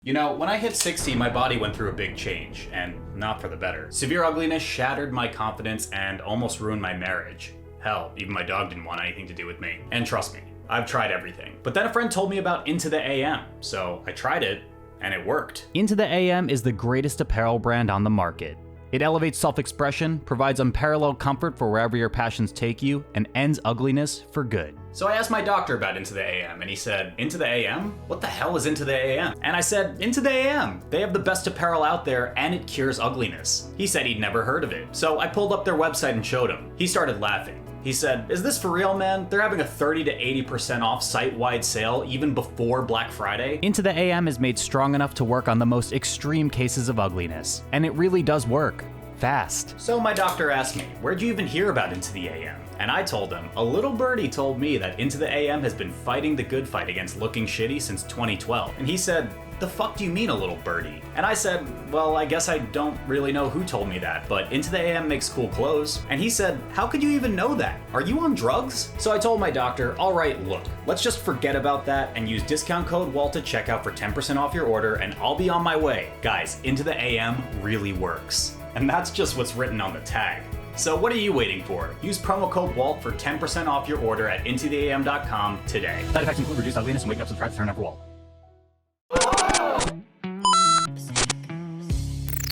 You know, when I hit 60, my body went through a big change, and not for the better. Severe ugliness shattered my confidence and almost ruined my marriage. Hell, even my dog didn't want anything to do with me. And trust me, I've tried everything. But then a friend told me about Into the AM, so I tried it, and it worked. Into the AM is the greatest apparel brand on the market. It elevates self-expression, provides unparalleled comfort for wherever your passions take you, and ends ugliness for good. So I asked my doctor about Into the AM, and he said, Into the AM? What the hell is Into the AM? And I said, Into the AM. They have the best apparel out there, and it cures ugliness. He said he'd never heard of it. So I pulled up their website and showed him. He started laughing. He said, is this for real, man? They're having a 30 to 80% off site-wide sale even before Black Friday? Into the AM is made strong enough to work on the most extreme cases of ugliness. And it really does work. Fast. So my doctor asked me, where'd you even hear about Into the AM? And I told him, a little birdie told me that Into the AM has been fighting the good fight against looking shitty since 2012. And he said, the fuck do you mean a little birdie? And I said, well, I guess I don't really know who told me that, but Into the AM makes cool clothes. And he said, how could you even know that? Are you on drugs? So I told my doctor, all right, look, let's just forget about that and use discount code WALT at checkout for 10% off your order and I'll be on my way. Guys, Into the AM really works. And that's just what's written on the tag. So what are you waiting for? Use promo code WALT for 10% off your order at intotheam.com today. Side effects include reduced ugliness and wake up subscribe to turndownforALT.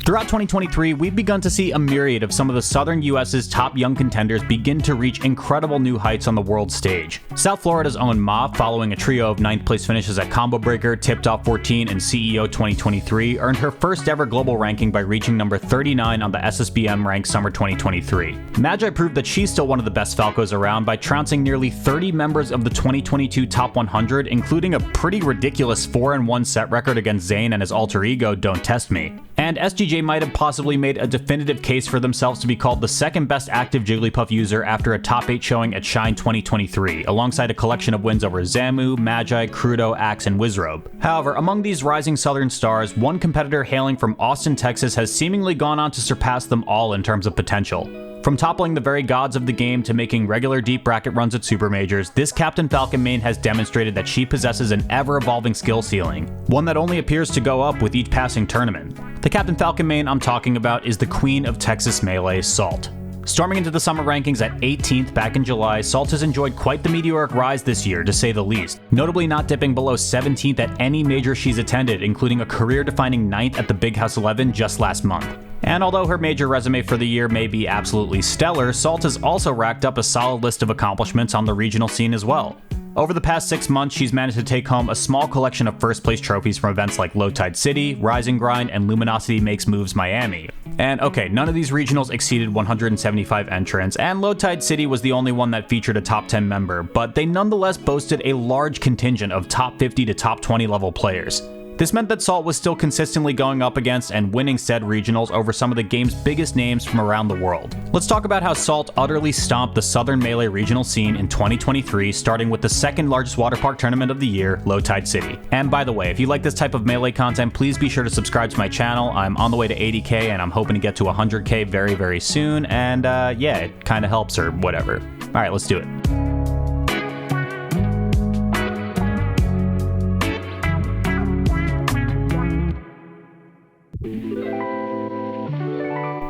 Throughout 2023, we've begun to see a myriad of some of the southern US's top young contenders begin to reach incredible new heights on the world stage. South Florida's own Ma, following a trio of 9th place finishes at Combo Breaker, Tipped Off 14, and CEO 2023, earned her first ever global ranking by reaching number 39 on the SSBM Rank Summer 2023. Magi proved that she's still one of the best Falcos around by trouncing nearly 30 members of the 2022 Top 100, including a pretty ridiculous 4-1 set record against Zayn and his alter ego, Don't Test Me. And SGJ might have possibly made a definitive case for themselves to be called the second best active Jigglypuff user after a top 8 showing at Shine 2023, alongside a collection of wins over Zamu, Magi, Crudo, Axe, and Wizrobe. However, among these rising southern stars, one competitor hailing from Austin, Texas has seemingly gone on to surpass them all in terms of potential. From toppling the very gods of the game to making regular deep bracket runs at super majors, this Captain Falcon main has demonstrated that she possesses an ever-evolving skill ceiling, one that only appears to go up with each passing tournament. The Captain Falcon main I'm talking about is the Queen of Texas Melee, Salt. Storming into the summer rankings at 18th back in July, Salt has enjoyed quite the meteoric rise this year, to say the least, notably not dipping below 17th at any major she's attended, including a career-defining 9th at the Big House 11 just last month. And although her major resume for the year may be absolutely stellar, Salt has also racked up a solid list of accomplishments on the regional scene as well. Over the past 6 months, she's managed to take home a small collection of first place trophies from events like Low Tide City, Rising Grind, and Luminosity Makes Moves Miami. And okay, none of these regionals exceeded 175 entrants, and Low Tide City was the only one that featured a top 10 member, but they nonetheless boasted a large contingent of top 50 to top 20 level players. This meant that Salt was still consistently going up against and winning said regionals over some of the game's biggest names from around the world. Let's talk about how Salt utterly stomped the Southern Melee regional scene in 2023, starting with the second largest water park tournament of the year, Low Tide City. And by the way, if you like this type of Melee content, please be sure to subscribe to my channel. I'm on the way to 80k and I'm hoping to get to 100k very, very soon, and yeah, it kind of helps or whatever. Alright, let's do it.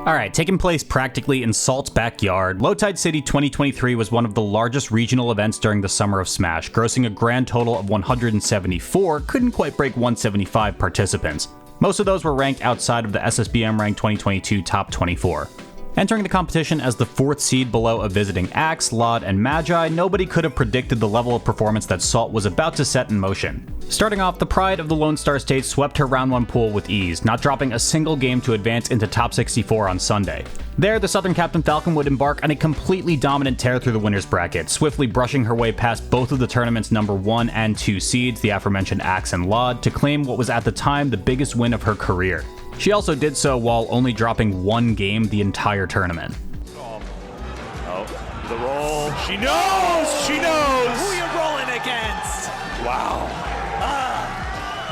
Alright, taking place practically in Salt's backyard, Low Tide City 2023 was one of the largest regional events during the summer of Smash, grossing a grand total of 174, couldn't quite break 175 participants. Most of those were ranked outside of the SSBM Rank 2022 Top 24. Entering the competition as the 4th seed below a visiting Axe, Lod, and Magi, nobody could have predicted the level of performance that Salt was about to set in motion. Starting off, the pride of the Lone Star State swept her round 1 pool with ease, not dropping a single game to advance into top 64 on Sunday. There, the Southern Captain Falcon would embark on a completely dominant tear through the winner's bracket, swiftly brushing her way past both of the tournament's number 1 and 2 seeds, the aforementioned Axe and Lod, to claim what was at the time the biggest win of her career. She also did so while only dropping 1 game the entire tournament. Oh, the roll. She knows! She knows! Who you rolling against? Wow.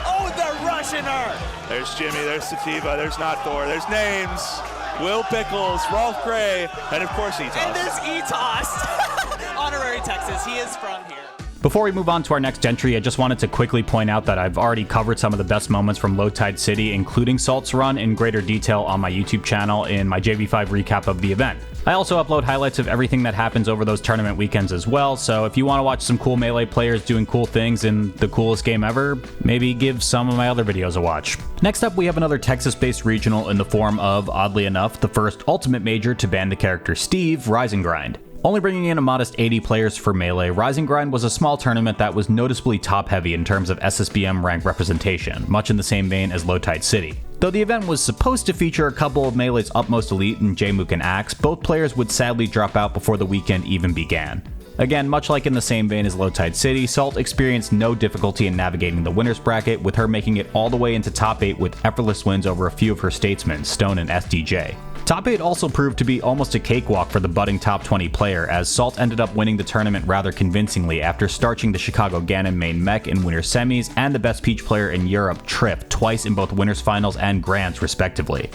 Oh, they're rushing her! There's Jimmy, there's Sativa, there's Not Thor, there's names. Will Pickles, Rolf Gray, and of course Etos. And there's Etos! Honorary Texas, he is from here. Before we move on to our next entry, I just wanted to quickly point out that I've already covered some of the best moments from Low Tide City, including Salt's run, in greater detail on my YouTube channel in my JV5 recap of the event. I also upload highlights of everything that happens over those tournament weekends as well, so if you want to watch some cool Melee players doing cool things in the coolest game ever, maybe give some of my other videos a watch. Next up, we have another Texas-based regional in the form of, oddly enough, the first Ultimate Major to ban the character Steve, Rise and Grind. Only bringing in a modest 80 players for Melee, Rise and Grind was a small tournament that was noticeably top-heavy in terms of SSBM rank representation, much in the same vein as Low Tide City. Though the event was supposed to feature a couple of Melee's utmost elite in Jmook and Axe, both players would sadly drop out before the weekend even began. Again, much like in the same vein as Low Tide City, Salt experienced no difficulty in navigating the winners bracket, with her making it all the way into top 8 with effortless wins over a few of her statesmen, Stone and SDJ. Top 8 also proved to be almost a cakewalk for the budding top 20 player, as Salt ended up winning the tournament rather convincingly after starching the Chicago Ganon main mech in winners semis and the best Peach player in Europe, Triff, twice in both winners finals and grands respectively.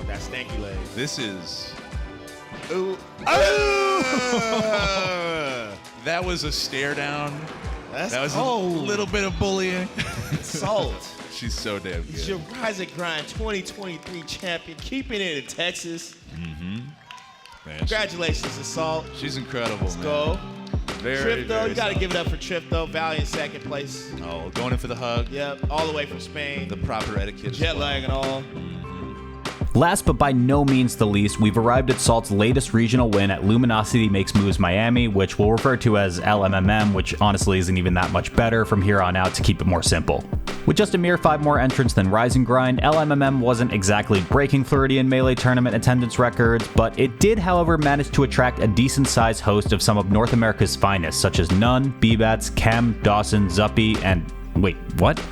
That stanky leg. This is... Ooh. That was a stare down. That's That was cold. a little bit of bullying. Salt. She's so damn He's good. your Rise and Grind 2023 champion, keeping it in Texas. Man, Congratulations to Salt. she's incredible, man. Go. Very, Triff, though, very you got to solid. give it up for Triff, though. Valiant second place. Oh, going in for the hug. Yep, all the way from Spain. The proper etiquette. Jet lag and all. Last but by no means the least, we've arrived at Salt's latest regional win at Luminosity Makes Moves Miami, which we'll refer to as LMMM, which honestly isn't even that much better from here on out to keep it more simple. With just a mere 5 more entrants than Rise and Grind, LMMM wasn't exactly breaking Floridian Melee tournament attendance records, but it did, however, manage to attract a decent-sized host of some of North America's finest, such as Nun, B-Bats, Chem, Dawson, Zuppy, and... wait, what?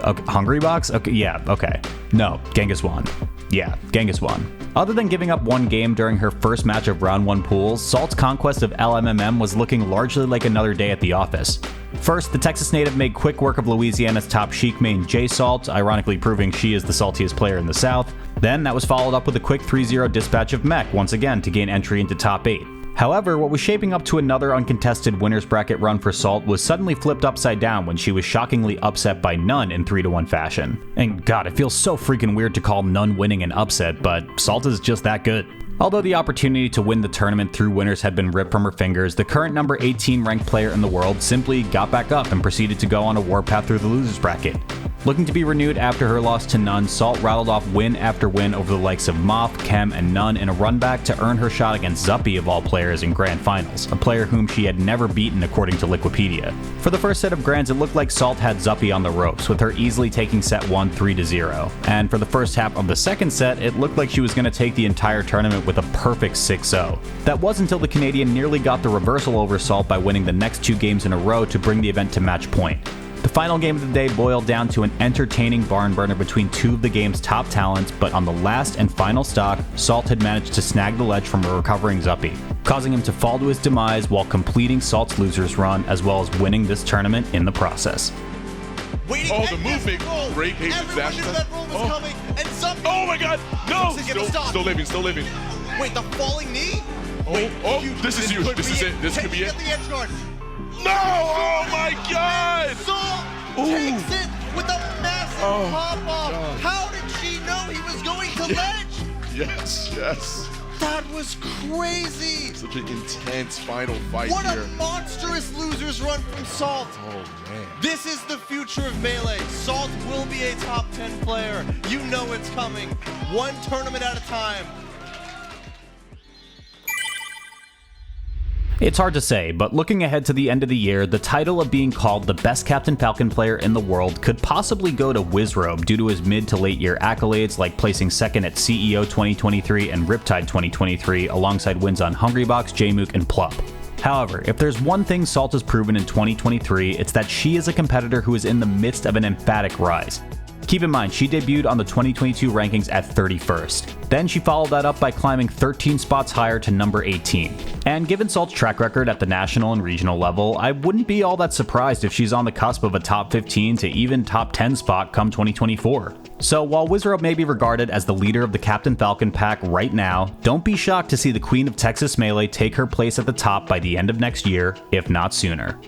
Okay, Hungry Box? Okay, yeah, okay. No, Genghis won. Yeah, Genghis won. Other than giving up one game during her first match of round 1 pools, Salt's conquest of LMMM was looking largely like another day at the office. First, the Texas native made quick work of Louisiana's top Sheik main J-Salt, ironically proving she is the saltiest player in the South. Then that was followed up with a quick 3-0 dispatch of Mech once again to gain entry into top 8. However, what was shaping up to another uncontested winners bracket run for Salt was suddenly flipped upside down when she was shockingly upset by Nun in 3-1 fashion. And god, it feels so freaking weird to call Nun winning an upset, but Salt is just that good. Although the opportunity to win the tournament through winners had been ripped from her fingers, the current number 18 ranked player in the world simply got back up and proceeded to go on a warpath through the losers bracket. Looking to be renewed after her loss to Nun, Salt rattled off win after win over the likes of Moth, Chem, and Nun in a run back to earn her shot against Zuppy of all players in Grand Finals, a player whom she had never beaten according to Liquipedia. For the first set of Grands, it looked like Salt had Zuppy on the ropes, with her easily taking set 1 3-0. And for the first half of the second set, it looked like she was going to take the entire tournament with a perfect 6-0. That was until the Canadian nearly got the reversal over Salt by winning the next 2 games in a row to bring the event to match point. The final game of the day boiled down to an entertaining barn burner between 2 of the game's top talents, but on the last and final stock, Salt had managed to snag the ledge from a recovering Zuppy, causing him to fall to his demise while completing Salt's losers run as well as winning this tournament in the process. Waiting, Oh, the and movement. yes, roll. Great patience, Everyone Ashley. knew that roll was Oh. coming, and Zuppy. Oh my god! No! Looks like it's stopped. Still living, still living. Wait, the falling knee? Oh, this is huge. This is it. This could be it. Get the edge guard. No! Oh my god! Salt Ooh. takes it with a massive pop off. How did she know he was going to ledge? Yes, yes. That was crazy. Such an intense final fight What here. a monstrous losers run from Salt. Oh man. This is the future of Melee. Salt will be a top 10 player. You know it's coming. One tournament at a time. It's hard to say, but looking ahead to the end of the year, the title of being called the best Captain Falcon player in the world could possibly go to Wizrobe due to his mid to late year accolades like placing second at CEO 2023 and Riptide 2023 alongside wins on Hungrybox, Jmook, and Plup. However, if there's one thing Salt has proven in 2023, it's that she is a competitor who is in the midst of an emphatic rise. Keep in mind, she debuted on the 2022 rankings at 31st. Then she followed that up by climbing 13 spots higher to number 18. And given Salt's track record at the national and regional level, I wouldn't be all that surprised if she's on the cusp of a top 15 to even top 10 spot come 2024. So while Wizrobe may be regarded as the leader of the Captain Falcon pack right now, don't be shocked to see the Queen of Texas Melee take her place at the top by the end of next year, if not sooner.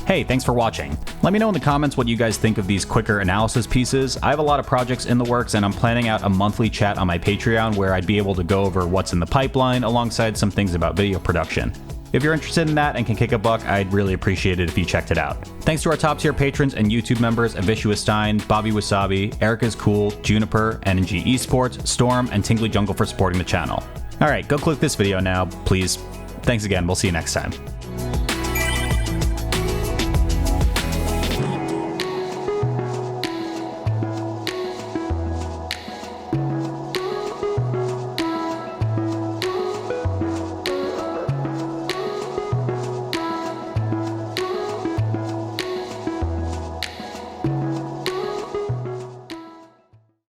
Hey, thanks for watching. Let me know in the comments what you guys think of these quicker analysis pieces. I have a lot of projects in the works and I'm planning out a monthly chat on my Patreon where I'd be able to go over what's in the pipeline alongside some things about video production. If you're interested in that and can kick a buck, I'd really appreciate it if you checked it out. Thanks to our top tier patrons and YouTube members, Avishua Stein, Bobby Wasabi, Erica's Cool, Juniper, NNG Esports, Storm, and Tingly Jungle for supporting the channel. Alright, go click this video now, please. Thanks again, we'll see you next time.